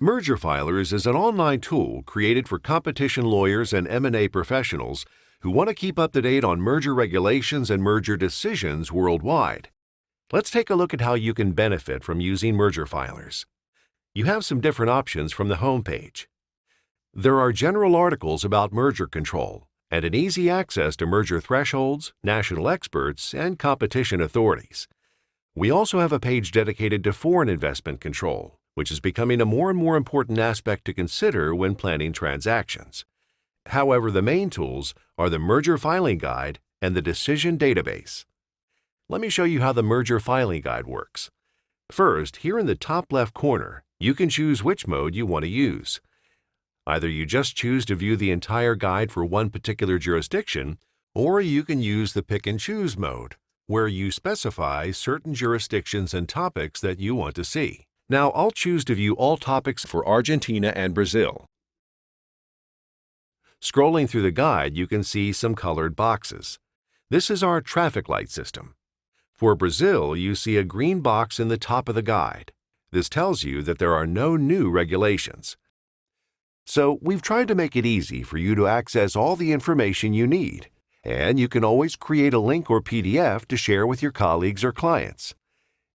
Mergerfilers is an online tool created for competition lawyers and M&A professionals who want to keep up to date on merger regulations and merger decisions worldwide. Let's take a look at how you can benefit from using Mergerfilers. You have some different options from the home page. There are general articles about merger control and an easy access to merger thresholds, national experts, and competition authorities. We also have a page dedicated to foreign investment control, which is becoming a more and more important aspect to consider when planning transactions. However, the main tools are the Merger Filing Guide and the Decision Database. Let me show you how the Merger Filing Guide works. First, here in the top left corner, you can choose which mode you want to use. Either you just choose to view the entire guide for one particular jurisdiction, or you can use the Pick and Choose mode, where you specify certain jurisdictions and topics that you want to see. Now, I'll choose to view all topics for Argentina and Brazil. Scrolling through the guide, you can see some colored boxes. This is our traffic light system. For Brazil, you see a green box in the top of the guide. This tells you that there are no new regulations. So, we've tried to make it easy for you to access all the information you need, and you can always create a link or PDF to share with your colleagues or clients.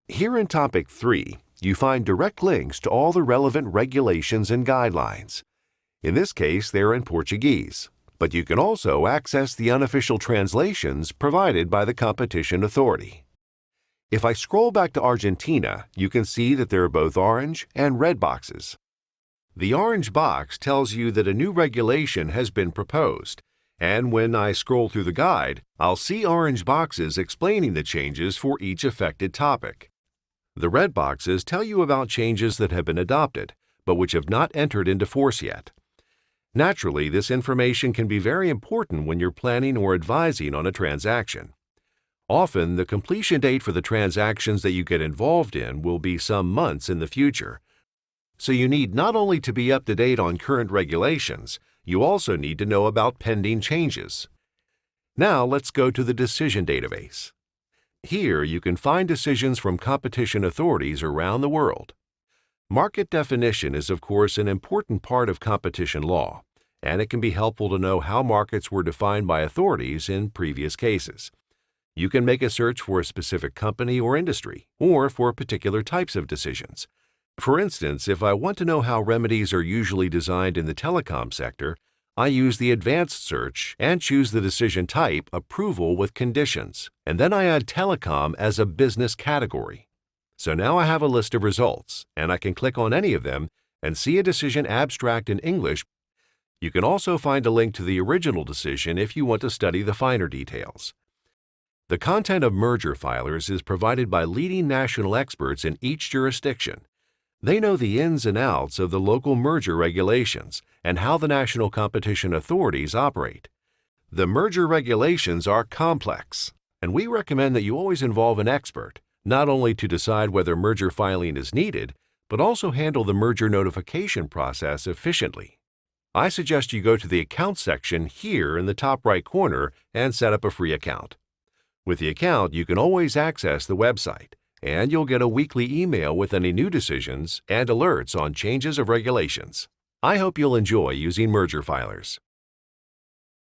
Here in Topic 3, you find direct links to all the relevant regulations and guidelines. In this case, they're in Portuguese, but you can also access the unofficial translations provided by the competition authority. If I scroll back to Argentina, you can see that there are both orange and red boxes. The orange box tells you that a new regulation has been proposed, and when I scroll through the guide, I'll see orange boxes explaining the changes for each affected topic. The red boxes tell you about changes that have been adopted, but which have not entered into force yet. Naturally, this information can be very important when you're planning or advising on a transaction. Often, the completion date for the transactions that you get involved in will be some months in the future. So you need not only to be up to date on current regulations, you also need to know about pending changes. Now let's go to the Decision Database. Here you can find decisions from competition authorities around the world. Market definition is of course an important part of competition law, and it can be helpful to know how markets were defined by authorities in previous cases. You can make a search for a specific company or industry, or for particular types of decisions. For instance, if I want to know how remedies are usually designed in the telecom sector, I use the advanced search and choose the decision type Approval with Conditions, and then I add telecom as a business category. So now I have a list of results, and I can click on any of them and see a decision abstract in English. You can also find a link to the original decision if you want to study the finer details. The content of Mergerfilers is provided by leading national experts in each jurisdiction. They know the ins and outs of the local merger regulations and how the national competition authorities operate. The merger regulations are complex, and we recommend that you always involve an expert, not only to decide whether merger filing is needed, but also handle the merger notification process efficiently. I suggest you go to the Account section here in the top right corner and set up a free account. With the account, you can always access the website, and you'll get a weekly email with any new decisions and alerts on changes of regulations. I hope you'll enjoy using Mergerfilers.